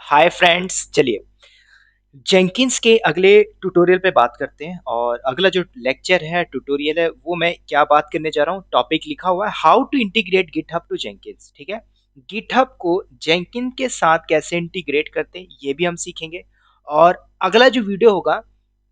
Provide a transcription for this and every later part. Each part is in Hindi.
हाय फ्रेंड्स, चलिए जेंकिंस के अगले ट्यूटोरियल पे बात करते हैं। और अगला जो लेक्चर है, ट्यूटोरियल है, वो मैं क्या बात करने जा रहा हूँ। टॉपिक लिखा हुआ है how to integrate GitHub to Jenkins. ठीक है, गिटहब को जेंकिन के साथ कैसे इंटीग्रेट करते हैं ये भी हम सीखेंगे। और अगला जो वीडियो होगा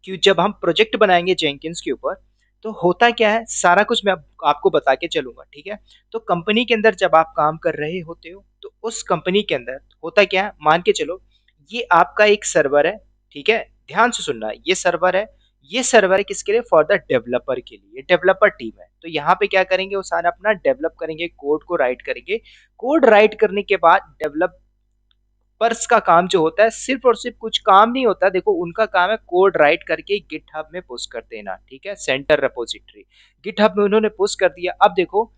कि जब हम प्रोजेक्ट बनाएंगे जेंकिंस के ऊपर, तो होता क्या है सारा कुछ मैं आपको बता के चलूंगा। ठीक है, तो कंपनी के अंदर जब आप काम कर रहे होते हो तो उस कंपनी के अंदर होता क्या है, मान के चलो ये आपका एक सर्वर है। ठीक है, ध्यान से सुनना, ये सर्वर है। ये सर्वर है किसके लिए? फॉर द डेवलपर के लिए। डेवलपर टीम है, तो यहाँ पे क्या करेंगे, वो सारा अपना डेवलप करेंगे, कोड को राइट करेंगे। कोड राइट करने के बाद डेवलपर्स का काम जो होता है, सिर्फ और सिर्फ कुछ काम नहीं होता। देखो, उनका काम है कोड राइट करके गिटहब में पुश कर देना। ठीक है, सेंटर रिपोजिटरी गिटहब में उन्होंने पुश कर दिया। अब देखो,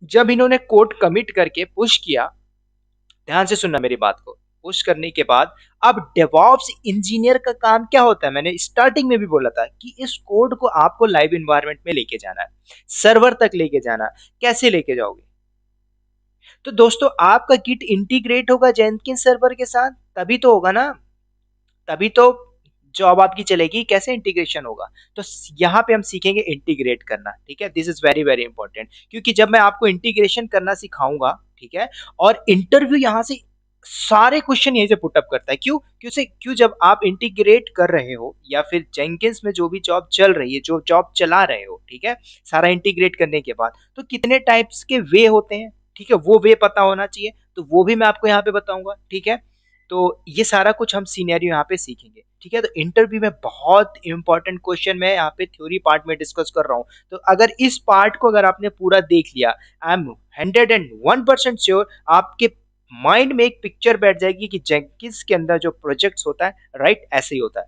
जब इन्होंने कोड कमिट करके पुश किया, ध्यान से सुनना मेरी बात को, पुश करने के बाद अब डेवॉप्स इंजीनियर का काम क्या होता है? मैंने स्टार्टिंग में भी बोला था कि इस कोड को आपको लाइव एनवायरनमेंट में लेके जाना है, सर्वर तक लेके जाना है। कैसे लेके जाओगे? तो दोस्तों, आपका गिट इंटीग्रेट होगा जेनकिंस सर्वर के साथ, तभी तो होगा ना, तभी तो जॉब आपकी चलेगी। कैसे इंटीग्रेशन होगा? तो यहाँ पे हम सीखेंगे इंटीग्रेट करना। ठीक है, this is very very important, क्योंकि जब मैं आपको इंटीग्रेशन करना सिखाऊंगा, ठीक है, और इंटरव्यू यहाँ से सारे क्वेश्चन यहीं से पुटअप करता है। क्यों जब आप इंटीग्रेट कर रहे हो या फिर जेंकिंस में जो भी जॉब चल रही है, जो जॉब चला रहे हो, ठीक है, सारा इंटीग्रेट करने के बाद तो कितने टाइप्स के वे होते हैं, ठीक है, वो वे पता होना चाहिए। तो वो भी मैं आपको यहाँ पे बताऊंगा। ठीक है, तो ये सारा कुछ हम सीनेरियो यहाँ पे सीखेंगे। ठीक है, तो इंटरव्यू में बहुत इंपॉर्टेंट क्वेश्चन मैं यहाँ पे थ्योरी पार्ट में डिस्कस कर रहा हूँ। तो अगर इस पार्ट को अगर आपने पूरा देख लिया, आई एम 101% श्योर आपके माइंड में एक पिक्चर बैठ जाएगी कि जेंकिंस के अंदर जो प्रोजेक्ट्स होता है, राइट, ऐसे ही होता है।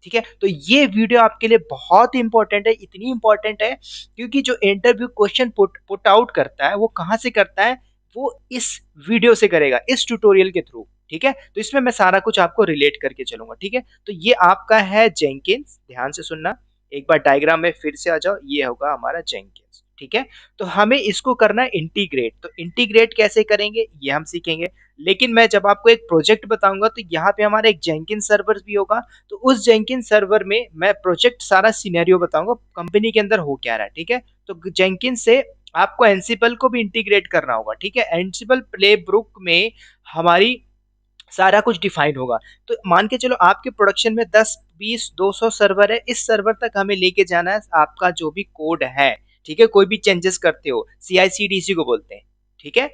ठीक है, तो ये वीडियो आपके लिए बहुत इंपॉर्टेंट है। इतनी इंपॉर्टेंट है क्योंकि जो इंटरव्यू क्वेश्चन पुट आउट करता है, वो कहाँ से करता है? वो इस वीडियो से करेगा, इस ट्यूटोरियल के थ्रू। ठीक है, तो इसमें मैं सारा कुछ आपको रिलेट करके चलूंगा। ठीक है, तो ये आपका है जेंकिंस, ध्यान से सुनना। एक बार डायग्राम में फिर से आ जाओ, ये होगा हमारा जेंकिंस। ठीक है, तो हमें इसको करना है इंटीग्रेट। तो इंटीग्रेट कैसे करेंगे ये हम सीखेंगे। लेकिन मैं जब आपको एक प्रोजेक्ट बताऊंगा तो यहाँ पे हमारा एक जेंकिंस सर्वर भी होगा। तो उस जेंकिंस सर्वर में मैं प्रोजेक्ट सारा सिनेरियो बताऊंगा, कंपनी के अंदर हो क्या रहा है। ठीक है, तो जेंकिंस से आपको एनसिबल को भी इंटीग्रेट करना होगा। ठीक है, एनसिबल प्लेबुक में हमारी सारा कुछ डिफाइन होगा। तो मान के चलो आपके प्रोडक्शन में 10 20 200 सर्वर है, इस सर्वर तक हमें लेके जाना है आपका जो भी कोड है। ठीक है, कोई भी चेंजेस करते हो, CI/CD को बोलते हैं। ठीक है,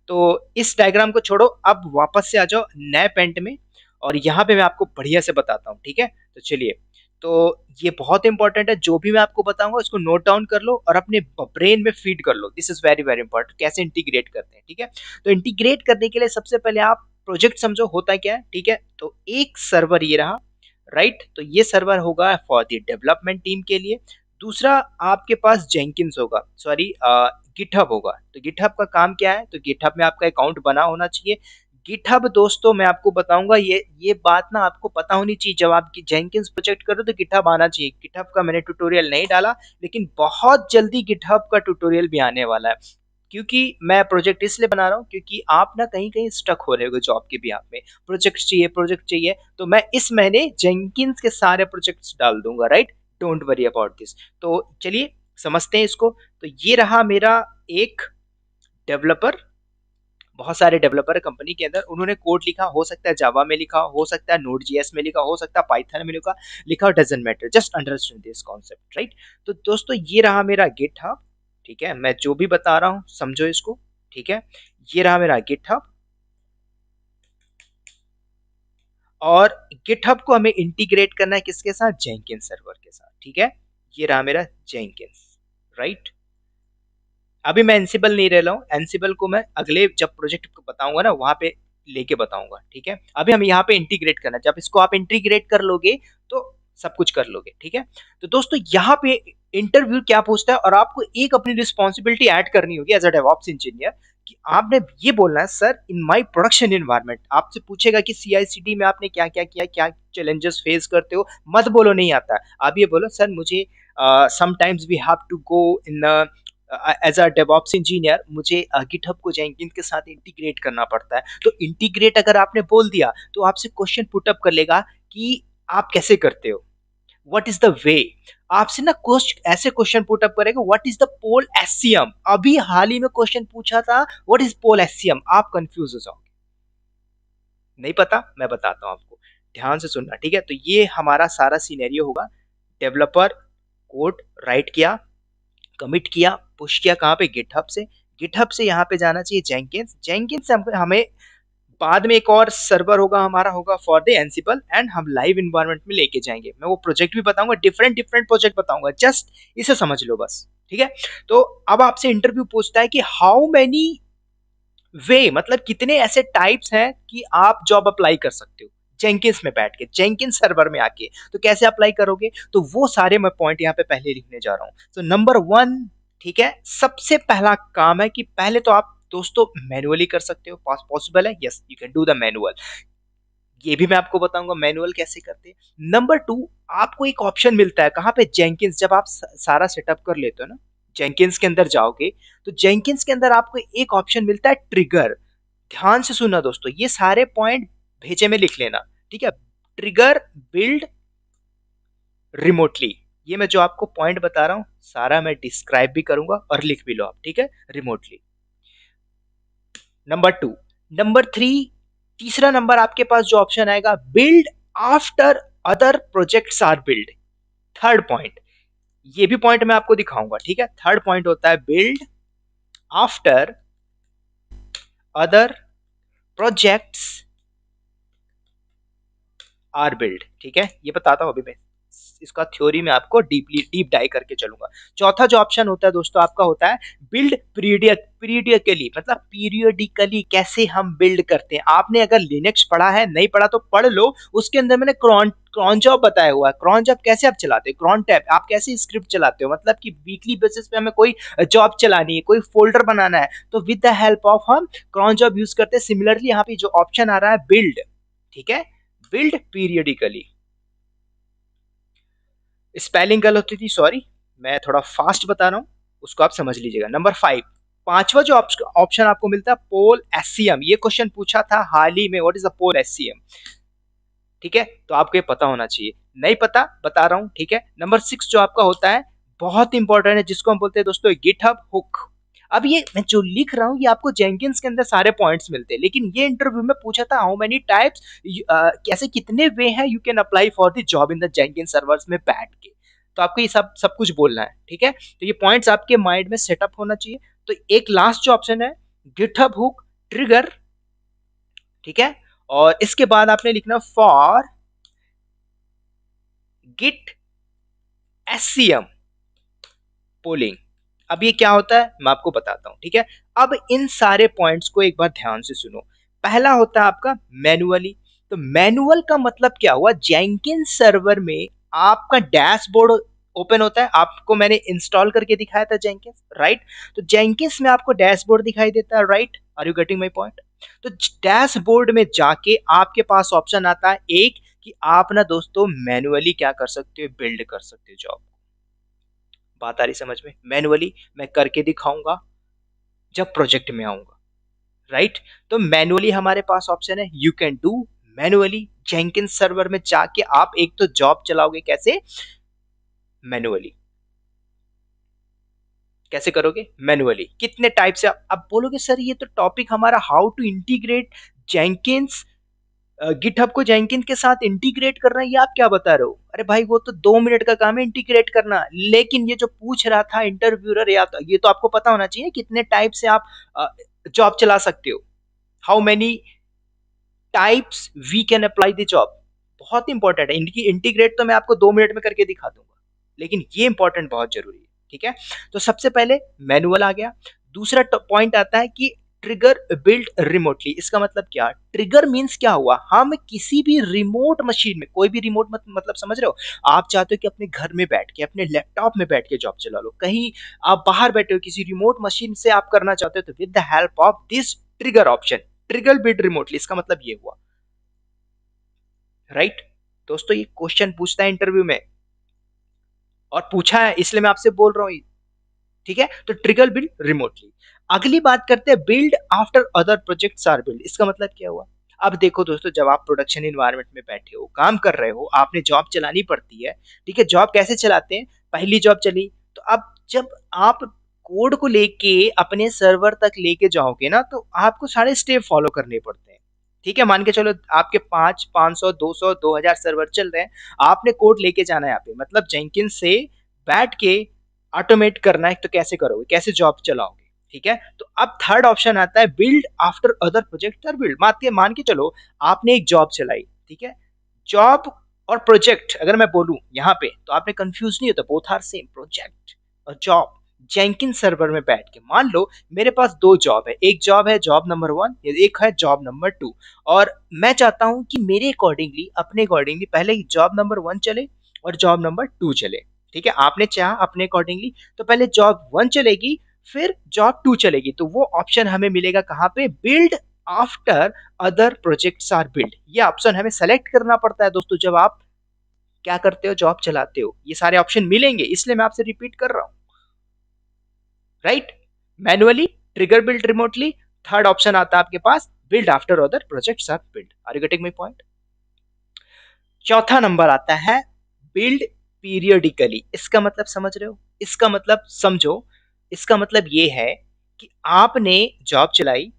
तो इस डायग्राम को छोड़ो, अब वापस से आ जाओ नए पेंट में, और यहाँ पे मैं आपको बढ़िया से बताता हूँ। ठीक है, तो चलिए, तो ये बहुत इंपॉर्टेंट है, जो भी मैं आपको बताऊंगा उसको नोट डाउन कर लो और अपने ब्रेन में फीड कर लो। This is very very important, कैसे इंटीग्रेट करते हैं। ठीक है, तो इंटीग्रेट करने के लिए सबसे पहले आप प्रोजेक्ट समझो होता क्या है। ठीक है, तो एक सर्वर ये रहा, राइट, तो ये सर्वर होगा फॉर द डेवलपमेंट टीम के लिए। दूसरा, आपके पास जेंकिंस होगा, सॉरी, गिटहब होगा। तो गिटहब का काम क्या है? तो गिटहब में आपका अकाउंट बना होना चाहिए। गिटहब दोस्तों मैं आपको बताऊंगा, ये बात ना आपको पता होनी चाहिए। जब आप जेंकिंस प्रोजेक्ट करो तो गिटहब आना चाहिए। गिटहब का मैंने ट्यूटोरियल नहीं डाला, लेकिन बहुत जल्दी गिटहब का ट्यूटोरियल भी आने वाला है। क्योंकि मैं प्रोजेक्ट इसलिए बना रहा हूँ क्योंकि आप ना कहीं कहीं स्टक हो रहे हो जॉब के भी, आप में प्रोजेक्ट चाहिए, तो मैं इस महीने जेंकिंस के सारे प्रोजेक्ट्स डाल दूंगा, right, don't worry about this. तो चलिए समझते हैं इसको। तो ये रहा मेरा एक डेवलपर, बहुत सारे डेवलपर है कंपनी के अंदर, उन्होंने कोड लिखा, हो सकता है जावा में लिखा, हो सकता है नोड जीएस में लिखा, हो सकता है पाइथन में लिखा, doesn't matter, just understand this concept, right. तो दोस्तों ये रहा मेरा गिटहब। ठीक है, मैं जो भी बता रहा हूँ समझो इसको। ठीक है, ये रहा मेरा गिटहब, और गिटहब को हमें इंटीग्रेट करना है किसके साथ? जेंकिंस सर्वर के साथ। ठीक है, ये रहा मेरा जेंकिंस, राइट। अभी मैं एनसिबल नहीं रह रहा हूँ, एनसिबल को मैं अगले जब प्रोजेक्ट को बताऊंगा ना वहां पे लेके बताऊंगा। ठीक है, अभी हम यहाँ पे इंटीग्रेट करना, जब इसको आप इंटीग्रेट कर लोगे तो सब कुछ कर लोगे। ठीक है, तो दोस्तों यहाँ पे इंटरव्यू क्या पूछता है, और आपको एक अपनी रिस्पॉन्सिबिलिटी ऐड करनी होगी एज अ डेवऑप्स इंजीनियर, कि आपने ये बोलना है, sir in my production environment. आपसे पूछेगा कि CI/CD में आपने क्या क्या किया, क्या चैलेंजेस फेस करते हो, मत बोलो नहीं आता। आप ये बोलो, सर मुझे sometimes we have to go in as a DevOps engineer मुझे गिटहब को जेंकिन के साथ इंटीग्रेट करना पड़ता है। तो इंटीग्रेट अगर आपने बोल दिया तो आपसे क्वेश्चन पुट अप कर लेगा कि आप कैसे करते हो, व्हाट इज द वे। आपसे ना ऐसे क्वेश्चन पुट अप करेगा, व्हाट इज द पोल एसियम। अभी हाल ही में क्वेश्चन पूछा था व्हाट इज पोल एसियम, आप कंफ्यूज हो जाओगे। नहीं पता, मैं बताता हूं आपको, ध्यान से सुनना, ठीक है। तो ये हमारा सारा सिनेरियो होगा। डेवलपर कोड राइट किया, कमिट किया, पुश किया कहाँ पे, गिटहब से। गिटहब से यहाँ पे जाना चाहिए जेंकिन्स। जेंकिन्स से हमें बाद में एक और सर्वर होगा हमारा, होगा फॉर द एनसिबल, एंड हम लाइव इन्वायरमेंट में लेके जाएंगे। मैं वो प्रोजेक्ट भी बताऊंगा, डिफरेंट डिफरेंट प्रोजेक्ट बताऊंगा, जस्ट इसे समझ लो बस, ठीक है। तो अब आपसे इंटरव्यू पूछता है कि हाउ मेनी वे, मतलब कितने ऐसे टाइप्स हैं कि आप जॉब अप्लाई कर सकते हो जेंकिंस में बैठ के, जेंकिंस सर्वर में आके। तो कैसे अप्लाई करोगे, तो वो सारे मैं पॉइंट यहाँ पे पहले लिखने जा रहा हूँ। तो नंबर वन, ठीक है, सबसे पहला काम है कि पहले तो आप दोस्तों मैनुअली कर सकते हो, पॉसिबल है, yes you can do the manual. ये भी मैं आपको बताऊंगा मैनुअल कैसे करते हैं। नंबर टू, आपको एक ऑप्शन मिलता है कहाँ पे, जेंकिंस। जब आप सारा सेटअप कर लेते हो ना, जेंकिंस के अंदर जाओगे तो जेंकिंस के अंदर आपको एक ऑप्शन मिलता है ट्रिगर। ध्यान से सुनना दोस्तों, ये सारे पॉइंट भेजे में लिख लेना, ठीक है। ट्रिगर बिल्ड रिमोटली, ये मैं जो आपको पॉइंट बता रहा हूं सारा मैं डिस्क्राइब भी करूंगा और लिख भी लो आप, ठीक है, remotely. Number two. Number three, तीसरा नंबर आपके पास जो ऑप्शन आएगा, build after other projects are build. Third point, ये भी पॉइंट मैं आपको दिखाऊंगा, ठीक है। थर्ड पॉइंट होता है build after other projects are build, ठीक है। ये बताता हूं अभी मैं, इसका थ्योरी में आपको डीप डाइव करके चलूंगा। चौथा जो ऑप्शन होता है दोस्तों आपका होता है बिल्ड पीरियडिकली, मतलब पीरियडिकली कैसे हम बिल्ड करते हैं। आपने अगर लिनक्स पढ़ा है, नहीं पढ़ा तो पढ़ लो, उसके अंदर मैंने क्रॉन क्रॉन जॉब बताया हुआ है। क्रॉन जॉब कैसे आप चलाते हो, क्रॉन टैब आप कैसे स्क्रिप्ट चलाते हो, मतलब कि वीकली बेसिस पे हमें कोई जॉब चलानी है, कोई फोल्डर बनाना है, तो विद द हेल्प ऑफ हम क्रॉन जॉब यूज करते हैं। सिमिलरली यहाँ पे जो ऑप्शन आ रहा है बिल्ड, ठीक है, बिल्ड पीरियडिकली। स्पेलिंग गलत होती थी, सॉरी, मैं थोड़ा फास्ट बता रहा हूँ, उसको आप समझ लीजिएगा। नंबर फाइव, पांचवा जो ऑप्शन आपको मिलता है पोल एससीएम। ये क्वेश्चन पूछा था हाल ही में, what is the poll SCM, ठीक है। तो आपको ये पता होना चाहिए, नहीं पता बता रहा हूं, ठीक है। नंबर सिक्स जो आपका होता है, बहुत इंपॉर्टेंट है, जिसको हम बोलते हैं दोस्तों गिटहब हुक। अब ये मैं जो लिख रहा हूँ ये आपको जेंकिंस के अंदर सारे पॉइंट्स मिलते हैं, लेकिन ये इंटरव्यू में पूछा था हाउ मेनी टाइप्स, कैसे कितने वे हैं you can apply for the job in the Jenkins servers में बैठ के। तो आपको ये सब सब कुछ बोलना है, ठीक है। तो ये पॉइंट्स आपके माइंड में सेटअप होना चाहिए। तो एक लास्ट जो ऑप्शन है गिटहब हुक ट्रिगर, ठीक है। और इसके बाद आपने लिखना फॉर गिट एससीएम पोलिंग। अब ये क्या होता है मैं आपको बताता हूं, ठीक है। अब इन सारे पॉइंट्स को एक बार ध्यान से सुनो। पहला होता है आपका मैनुअली। तो मैनुअल का मतलब क्या हुआ, जेंकिंस सर्वर में आपका डैशबोर्ड ओपन होता है, आपको मैंने इंस्टॉल करके दिखाया था जेंकिंस, राइट। तो जेंकिंस में आपको डैशबोर्ड दिखाई देता है, right, are you getting my point. तो डैशबोर्ड में जाके आपके पास ऑप्शन आता है एक, कि आप ना दोस्तों मैनुअली क्या कर सकते हो, बिल्ड कर सकते हो जॉब। बात आ रही समझ में, मैनुअली मैं करके दिखाऊंगा जब प्रोजेक्ट में आऊंगा, राइट। तो मैनुअली हमारे पास ऑप्शन है, you can do manually. Jenkins server में जाके आप एक तो जॉब चलाओगे, कैसे, मैनुअली। कैसे करोगे, मैनुअली। कितने टाइप से आप बोलोगे सर ये तो टॉपिक हमारा how to integrate Jenkins, GitHub को जेंकिन के साथ इंटीग्रेट करना, ये आप क्या बता रहे हो। अरे भाई वो तो 2 मिनट का काम है इंटीग्रेट करना, लेकिन ये जो पूछ रहा था इंटरव्यूअर, या तो ये तो आपको पता होना चाहिए कितने टाइप से आप जॉब चला सकते हो, how many types we can apply the job. बहुत इंपॉर्टेंट है, इनकी इंटीग्रेट तो मैं आपको 2 मिनट में करके दिखा दूंगा, लेकिन ये इंपॉर्टेंट बहुत जरूरी है, ठीक है। तो सबसे पहले मैनुअल आ गया। दूसरा पॉइंट आता है कि ट्रिगर बिल्ड रिमोटली। इसका मतलब क्या, ट्रिगर मींस क्या हुआ, हम किसी भी रिमोट मशीन में, कोई भी रिमोट मतलब समझ रहे हो, आप चाहते हो कि अपने घर में बैठ के, अपने लैपटॉप में बैठ के जॉब चला लो, कहीं आप बाहर बैठे हो किसी रिमोट मशीन से आप करना चाहते हो, तो with the help of this trigger option, trigger build remotely, इसका मतलब ये हुआ, राइट। दोस्तों ये क्वेश्चन पूछता है इंटरव्यू में, और पूछा है इसलिए मैं आपसे बोल रहा हूं, ठीक है, तो ट्रिगर बिल्ड रिमोटली। अगली बात करते हैं build after other projects are build. इसका मतलब क्या हुआ? अब देखो दोस्तों, जब आप प्रोडक्शन इन्वायरमेंट में बैठे हो, काम कर रहे हो, आपने जॉब चलानी पड़ती है। ठीक है, जॉब कैसे चलाते हैं? पहली जॉब चली तो अब जब आप कोड को लेके अपने सर्वर तक लेके जाओगे ना, तो आपको सारे स्टेप फॉलो करने पड़ते हैं। ठीक है, मान के चलो आपके 500 200 2000 सर्वर चल रहे हैं, आपने कोड लेके जाना है यहाँ पे, मतलब जेंकिंस से बैठ के ऑटोमेट करना है, तो कैसे करोगे, कैसे जॉब चलाओगे? ठीक है, तो अब थर्ड ऑप्शन आता है build after other project are build. मान के चलो आपने एक जॉब चलाई। ठीक है, जॉब और प्रोजेक्ट अगर मैं बोलूं यहाँ पे, तो आपने कंफ्यूज नहीं होता, बोथ आर सेम, प्रोजेक्ट और जॉब। जेंकिन सर्वर में बैठ के मान लो मेरे पास दो जॉब है, एक जॉब है जॉब नंबर 1, एक है जॉब नंबर 2, और मैं चाहता हूं कि मेरे अकॉर्डिंगली, अपने अकॉर्डिंगली पहले जॉब नंबर 1 चले और जॉब नंबर 2 चले। ठीक है, आपने चाहा अपने अकॉर्डिंगली, तो पहले जॉब 1 चलेगी, फिर जॉब 2 चलेगी। तो वो ऑप्शन हमें मिलेगा कहाँ पे? Build after other projects are build. ये ऑप्शन हमें सेलेक्ट करना पड़ता है दोस्तों, जब आप क्या करते हो, जॉब चलाते हो। ये सारे ऑप्शन मिलेंगे, इसलिए मैं आपसे रिपीट कर रहा हूं। Right, manually, trigger build remotely, third option आता है आपके पास build after other projects are build. Are you getting my point? चौथा नंबर आता है बिल्ड पीरियडिकली। इसका मतलब समझ रहे हो? इसका मतलब समझो। इसका मतलब ये है कि आपने जॉब चलाई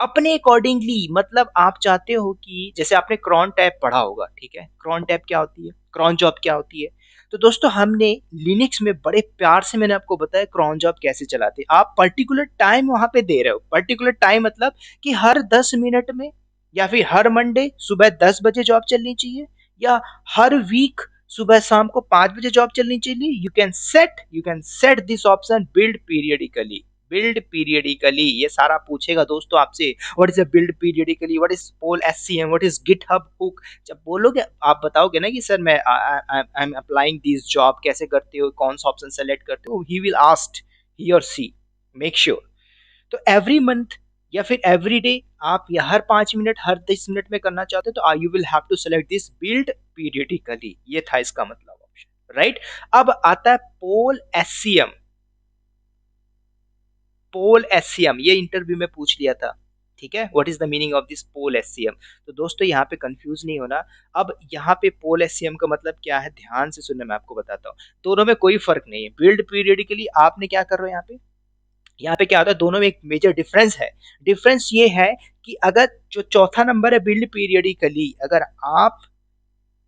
अपने अकॉर्डिंगली, मतलब आप चाहते हो कि जैसे आपने क्रॉन टैब पढ़ा होगा। ठीक है, क्रॉन टैब क्या होती है, क्रॉन जॉब क्या होती है? तो दोस्तों हमने लिनक्स में बड़े प्यार से मैंने आपको बताया क्रॉन जॉब कैसे चलाते हैं। आप पर्टिकुलर टाइम वहां पे दे रहे हो, पर्टिकुलर टाइम मतलब कि हर 10 मिनट में, या फिर हर मंडे सुबह 10 बजे जॉब चलनी चाहिए, या हर वीक सुबह शाम को 5 बजे जॉब चलनी चाहिए। You can set this option build periodically. Build periodically, ये सारा पूछेगा दोस्तों आपसे, what is a build periodically, what is poll SCM, what is GitHub hook. जब बोलोगे, आप बताओगे ना कि सर मैं I am applying this job, कैसे करते हो, कौन सा ऑप्शन सेलेक्ट करते हो, ही विल आस्क, ही और सी, मेक श्योर। तो एवरी मंथ या फिर एवरी डे आप, या हर 5 मिनट, हर 10 मिनट में करना चाहते हो, तो you will have to select this build periodically. ये था इसका मतलब ऑप्शन। राइट, अब आता है पोल एससीएम। पोल एससीएम ये इंटरव्यू में पूछ लिया था। ठीक है, what is the meaning of this poll SCM? तो दोस्तों यहाँ पे कंफ्यूज नहीं होना। अब यहाँ पे पोल एससीएम का मतलब क्या है, ध्यान से सुनना, मैं आपको बताता हूँ। दोनों में कोई फर्क नहीं है। बिल्ड पीरियडिकली आपने क्या कर रहे हो यहाँ पे, यहाँ पे क्या होता है, दोनों में एक मेजर डिफरेंस है। डिफरेंस ये है कि अगर जो चौथा नंबर है बिल्ड पीरियडिकली, अगर आप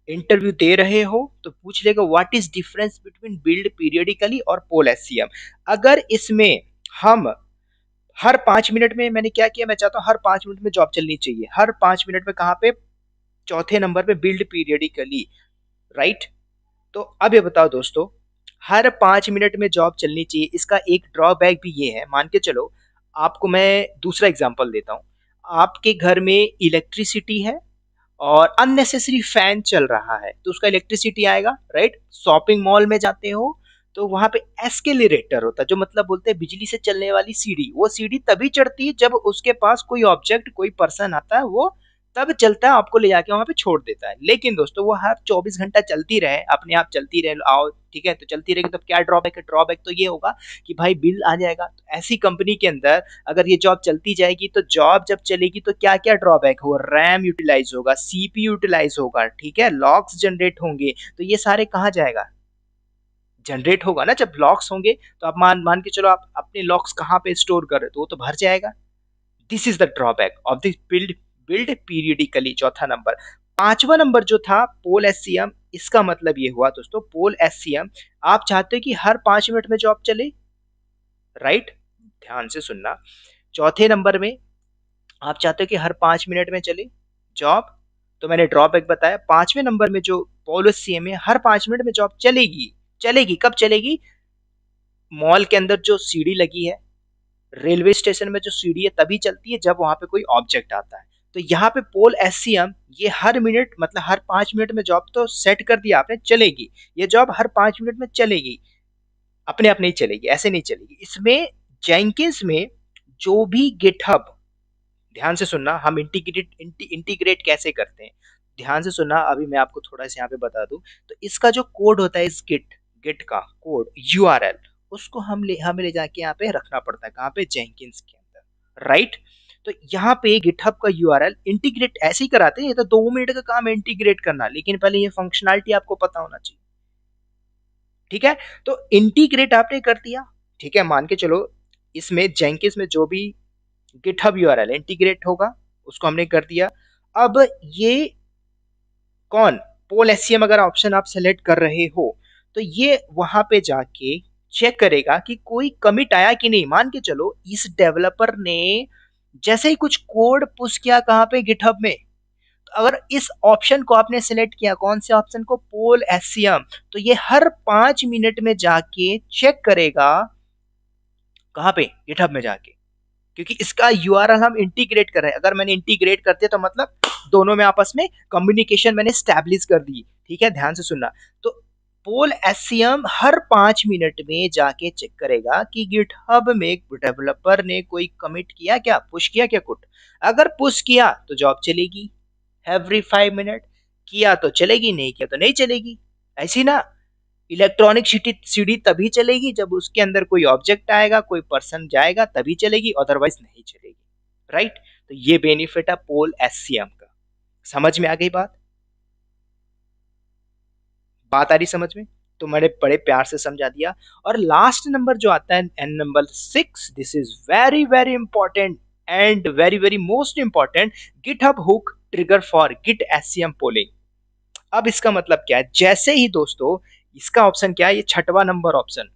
इंटरव्यू दे रहे हो तो पूछ लेगा what is difference between build periodically और पोल एससीएम। अगर इसमें हम हर 5 मिनट में, मैंने क्या किया, मैं चाहता हूँ हर 5 मिनट में जॉब चलनी चाहिए, हर 5 मिनट में, कहाँ पे? चौथे नंबर पे बिल्ड पीरियडिकली। राइट, तो अब ये बताओ दोस्तों, हर 5 मिनट में जॉब चलनी चाहिए, इसका एक ड्रॉबैक भी ये है। मान के चलो, आपको मैं दूसरा एग्जांपल देता हूँ। आपके घर में इलेक्ट्रिसिटी है और अननेसेसरी फैन चल रहा है, तो उसका इलेक्ट्रिसिटी आएगा। राइट, शॉपिंग मॉल में जाते हो तो वहां पे एस्केलेरेटर होता है, जो मतलब बोलते हैं बिजली से चलने वाली सीढ़ी। वो सीढ़ी तभी चढ़ती है जब उसके पास कोई ऑब्जेक्ट, कोई पर्सन आता है, वो तब चलता है, आपको ले जाके वहां पे छोड़ देता है। लेकिन दोस्तों वो हर 24 घंटा चलती रहे, अपने आप चलती रहे, आओ ठीक है, तो चलती रहेगी, तब क्या ड्रॉबैक है? ड्रॉबैक तो ये होगा कि भाई बिल आ जाएगा। तो ऐसी कंपनी के अंदर अगर ये जॉब चलती जाएगी, तो जॉब जब चलेगी तो क्या क्या ड्रॉबैक होगा? रैम यूटिलाइज होगा, सीपीयू यूटिलाइज होगा, ठीक है, लॉक्स जनरेट होंगे। तो ये सारे कहाँ जाएगा? जनरेट होगा ना। जब लॉक्स होंगे तो आप मान मान के चलो, आप अपने लॉक्स कहाँ पे स्टोर कर रहे हो, तो वो तो भर जाएगा। This is the drawback of this build build periodically. चौथा नंबर। पांचवा नंबर जो था पोल एससीएम, इसका मतलब ये हुआ दोस्तों, पोल एससीएम आप चाहते हो कि हर 5 मिनट में जॉब चले। राइट, ध्यान से सुनना। चौथे नंबर में आप चाहते हो कि हर 5 मिनट में चले जॉब, तो मैंने ड्रॉबैक बताया। पांचवें नंबर में जो पोल एससीएम है, हर 5 मिनट में जॉब चलेगी। चलेगी कब चलेगी? मॉल के अंदर जो सीढ़ी लगी है, रेलवे स्टेशन में जो सीढ़ी है, तभी चलती है जब वहां पे कोई ऑब्जेक्ट आता है। तो यहाँ पे पोल एससीएम, ये हर मिनट मतलब हर 5 मिनट में जॉब तो सेट कर दिया आपने, चलेगी। ये जॉब हर 5 मिनट में चलेगी, अपने आप नहीं चलेगी, ऐसे नहीं चलेगी। इसमें जेंकिंस में जो भी गिटहब, ध्यान से सुनना, हम इंटीग्रेट कैसे करते हैं, ध्यान से सुनना। अभी मैं आपको थोड़ा सा यहाँ पे बता दूं, तो इसका जो कोड होता है, इस गिट गिट का कोड यूआरएल, उसको हमें ले जाके यहाँ पे रखना पड़ता है, कहाँ पे, जेंकिन्स के अंदर, राइट। तो यहाँ पे गिटहब का यूआरएल इंटीग्रेट ऐसे ही कराते हैं, ये तो 2 मिनट का काम है इंटीग्रेट करना, लेकिन पहले ये फंक्शनैलिटी आपको पता होना चाहिए, ठीक है। तो इंटीग्रेट आपने कर दिया, ठीक है, मान के चलो इसमें जेंकिन्स में जो भी गिटहब यूआरएल इंटीग्रेट होगा उसको हमने कर दिया। अब ये कौन, पोल एससीएम अगर ऑप्शन आप सेलेक्ट कर रहे हो तो ये वहां पे जाके चेक करेगा कि कोई कमिट आया कि नहीं। मान के चलो इस डेवलपर ने जैसे ही कुछ कोड पुश किया कहां पे, गिटहब में, तो अगर इस ऑप्शन को आपने सिलेक्ट किया, कौन से ऑप्शन को, पोल एससीएम, तो ये हर 5 मिनट में जाके चेक करेगा कहां पे, गिटहब में जाके, क्योंकि इसका यूआरएल हम इंटीग्रेट कर रहे हैं। अगर मैंने इंटीग्रेट कर दिया तो मतलब दोनों में आपस में कम्युनिकेशन मैंने स्टैब्लिश कर दी, ठीक है, ध्यान से सुनना। तो पोल एससीएम हर 5 मिनट में जाके चेक करेगा कि गिटहब में डेवलपर ने कोई कमिट किया क्या, पुश किया क्या कोड। अगर पुश किया तो जॉब चलेगी एवरी 5 मिनट, किया तो चलेगी, नहीं किया तो नहीं चलेगी। ऐसी ना, इलेक्ट्रॉनिक सीडी तभी चलेगी जब उसके अंदर कोई ऑब्जेक्ट आएगा, कोई पर्सन जाएगा, तभी चलेगी, अदरवाइज नहीं चलेगी, राइट। तो ये बेनिफिट है पोल एससीएम का। समझ में आ गई बात, बात आ रही समझ में? तो मैंने बड़े प्यार से समझा दिया। और लास्ट नंबर जो आता है n number 6, this is very very important and very very most important, GitHub hook trigger for Git SCM polling. अब इसका मतलब क्या है, जैसे ही दोस्तों इसका ऑप्शन क्या है, ये छठवां नंबर ऑप्शन,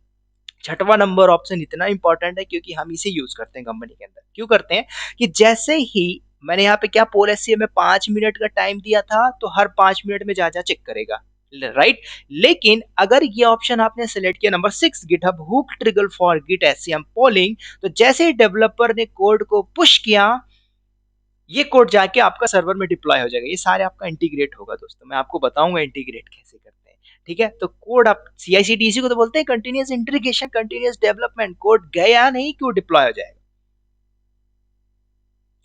छठवां नंबर ऑप्शन इतना इंपॉर्टेंट है क्योंकि हम इसे यूज करते हैं कंपनी के अंदर। क्यों करते हैं कि जैसे ही मैंने यहाँ पे क्या, पोल एससीएम में 5 मिनट का टाइम दिया था, तो हर 5 मिनट में जा जा चेक करेगा, राइट। लेकिन अगर ये ऑप्शन आपने सेलेक्ट किया number 6, GitHub hook trigger for Git SCM polling, तो जैसे ही डेवलपर ने कोड को पुश किया, ये कोड जाके आपका सर्वर में डिप्लॉय हो जाएगा। ये सारे आपका इंटीग्रेट होगा दोस्तों, मैं आपको बताऊंगा इंटीग्रेट कैसे करते हैं, ठीक है। तो कोड आप CI/CD इसी को तो बोलते हैं, continuous integration, continuous development. Code गया नहीं क्यों डिप्लॉय हो जाएगा,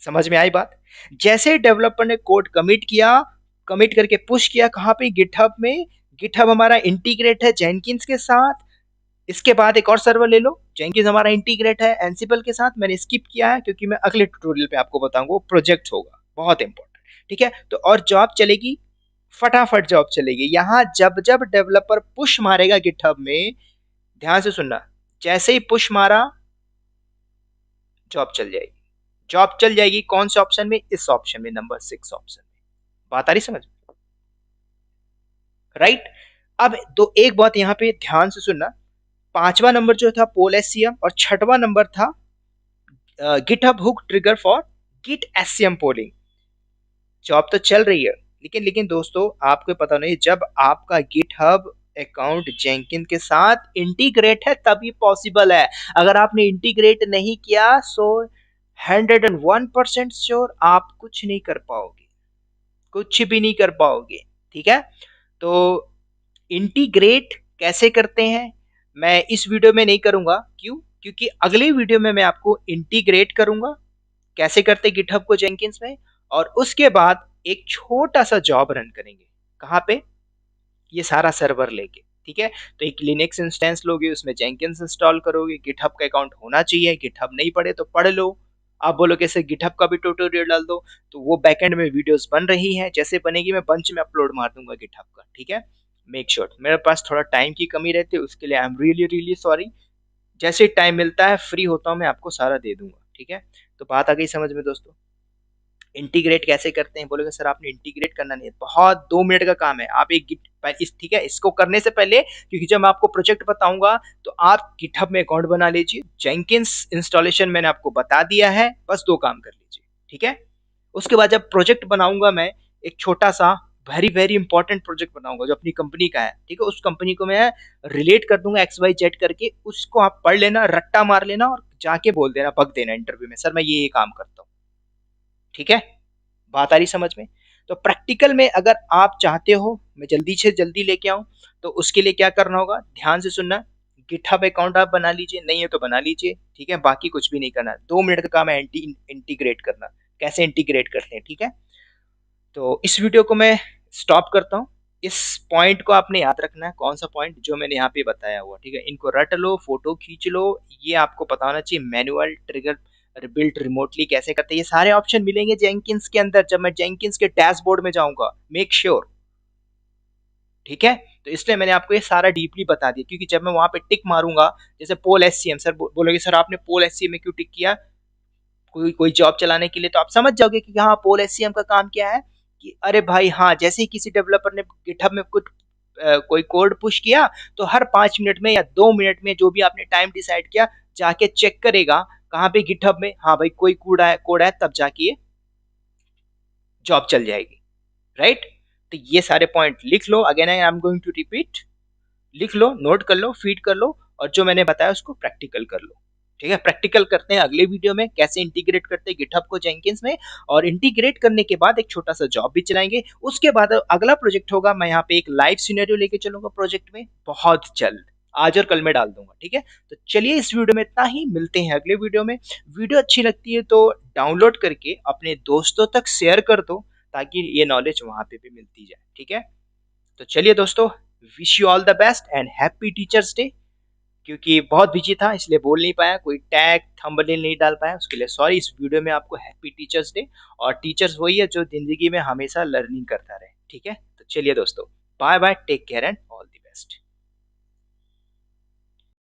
समझ में आई बात। जैसे डेवलपर ने कोड कमिट किया, कमिट करके पुश किया कहां पे, गिटहब में, गिटहब हमारा इंटीग्रेट है जेनकिंस के साथ। इसके बाद एक और सर्वर ले लो, जेंकिंस हमारा इंटीग्रेट है एंसिबल के साथ। मैंने स्किप किया है क्योंकि मैं अगले ट्यूटोरियल पे आपको बताऊंगा, वो प्रोजेक्ट होगा बहुत इंपॉर्टेंट, ठीक है। तो और जॉब चलेगी, फटाफट जॉब चलेगी। यहां जब जब डेवलपर पुश मारेगा गिटहब में, ध्यान से सुनना, जैसे ही पुश मारा जॉब चल जाएगी। जॉब चल जाएगी कौन से ऑप्शन में, इस ऑप्शन में, नंबर 6 ऑप्शन में। बात आ रही समझ, राइट। अब तो एक बात यहां पे ध्यान से सुनना, पांचवा नंबर जो था पोल एससीएम और छठवां नंबर था GitHub hook trigger for Git SCM polling. Job तो चल रही है, लेकिन दोस्तों आपको पता नहीं, जब आपका गिटहब अकाउंट जेंकिन के साथ इंटीग्रेट है तभी पॉसिबल है। अगर आपने इंटीग्रेट नहीं किया सो 101% श्योर आप कुछ नहीं कर पाओगे, कुछ भी नहीं कर पाओगे, ठीक है। तो इंटीग्रेट कैसे करते हैं मैं इस वीडियो में नहीं करूंगा, क्यों, क्योंकि अगले वीडियो में मैं आपको इंटीग्रेट करूंगा कैसे करते गिटहब को जेंकिंस में, और उसके बाद एक छोटा सा जॉब रन करेंगे कहां पे, ये सारा सर्वर लेके, ठीक है। तो एक लिनक्स इंस्टेंस लोगे, उसमें जेंकिंस इंस्टॉल करोगे, गिटहब का अकाउंट होना चाहिए, गिटहब नहीं पढ़े तो पढ़ लो। आप बोलो कैसे गिटहब का भी ट्यूटोरियल डाल दो, तो वो बैकएंड में वीडियोस बन रही हैं, जैसे बनेगी मैं बंच में अपलोड मार दूंगा गिटहब का, ठीक है। मेक श्योर, मेरे पास थोड़ा टाइम की कमी रहती है, उसके लिए I am really really sorry. जैसे टाइम मिलता है फ्री होता हूँ मैं आपको सारा दे दूंगा, ठीक है। तो बात आ गई समझ में दोस्तों, इंटीग्रेट कैसे करते हैं। बोलोगे सर आपने इंटीग्रेट करना नहीं है, बहुत 2 मिनट का काम है। आप एक ठीक है, इसको करने से पहले, क्योंकि जब मैं आपको प्रोजेक्ट बताऊंगा तो आप गिटहब में अकाउंट बना लीजिए, जेंकिंस इंस्टॉलेशन मैंने आपको बता दिया है, बस 2 काम कर लीजिए, ठीक है। उसके बाद जब प्रोजेक्ट बनाऊंगा मैं, एक छोटा सा वेरी वेरी इंपॉर्टेंट प्रोजेक्ट बनाऊंगा जो अपनी कंपनी का है, ठीक है, उस कंपनी को मैं रिलेट कर दूंगा XYZ करके, उसको आप पढ़ लेना, रट्टा मार लेना और जाके बोल देना, बग देना इंटरव्यू में, सर मैं ये काम करता हूँ, ठीक है। बात आ रही समझ में। तो प्रैक्टिकल में अगर आप चाहते हो मैं जल्दी से जल्दी लेके आऊं, तो उसके लिए क्या करना होगा, ध्यान से सुनना। गिटहब अकाउंट आप बना लीजिए, नहीं है तो बना लीजिए, ठीक है, बाकी कुछ भी नहीं करना। 2 मिनट का काम है इंटीग्रेट करना, कैसे इंटीग्रेट करते हैं, ठीक है। तो इस वीडियो को मैं स्टॉप करता हूं, इस पॉइंट को आपने याद रखना है, कौन सा पॉइंट जो मैंने यहाँ पे बताया हुआ, ठीक है। इनको रट लो, फोटो खींच लो। ये आपको पता होना चाहिए मैनुअल ट्रिगर बिल्ट रिमोटली कैसे करते हैं। ये सारे ऑप्शन मिलेंगे जेंकिंस के अंदर जब मैं जेंकिंस के डैशबोर्ड में जाऊंगा, मेक श्योर, ठीक है। तो इसलिए मैंने आपको ये सारा डीपली बता दिया, क्योंकि जब मैं वहां पे टिक मारूंगा, जैसे पोल एससीएम, सर बोलोगे सर आपने पोल एससीएम में क्यों टिक किया, कोई कोई जॉब चलाने के लिए, तो आप समझ जाओगे कि हाँ पोल एससीएम का काम क्या है। कि अरे भाई हाँ, जैसे ही किसी डेवलपर ने गिटहब में कुछ कोई कोड पुश किया, तो हर 5 मिनट में या 2 मिनट में जो भी आपने टाइम डिसाइड किया, जाके चेक करेगा कहाँ पे गिटहब में, हाँ भाई कोई कोड है, तब जाके ये जॉब चल जाएगी, राइट। तो ये सारे पॉइंट लिख लो, again I am going to repeat, लिख लो, नोट कर लो, फीड कर लो, और जो मैंने बताया उसको प्रैक्टिकल कर लो, ठीक है। प्रैक्टिकल करते हैं अगले वीडियो में, कैसे इंटीग्रेट करते हैं गिटहब को जेंकिंस में, और इंटीग्रेट करने के बाद एक छोटा सा जॉब भी चलाएंगे। उसके बाद अगला प्रोजेक्ट होगा, मैं यहाँ पे एक लाइव सिनेरियो लेके चलूंगा प्रोजेक्ट में, बहुत जल्द, आज और कल में डाल दूंगा, ठीक है। तो चलिए इस वीडियो में इतना ही, मिलते हैं अगले वीडियो में। वीडियो अच्छी लगती है तो डाउनलोड करके अपने दोस्तों तक शेयर कर दो, ताकि ये नॉलेज वहां पे भी मिलती जाए, ठीक है। तो चलिए दोस्तों, wish you all the best and happy teachers day. क्योंकि बहुत बिजी था इसलिए बोल नहीं पाया, कोई टैग थंबनेल नहीं डाल पाया, उसके लिए सॉरी। इस वीडियो में आपको हैप्पी टीचर्स डे, और टीचर्स वही है जो जिंदगी में हमेशा लर्निंग करता रहे, ठीक है। तो चलिए दोस्तों, bye bye, take care and all the best.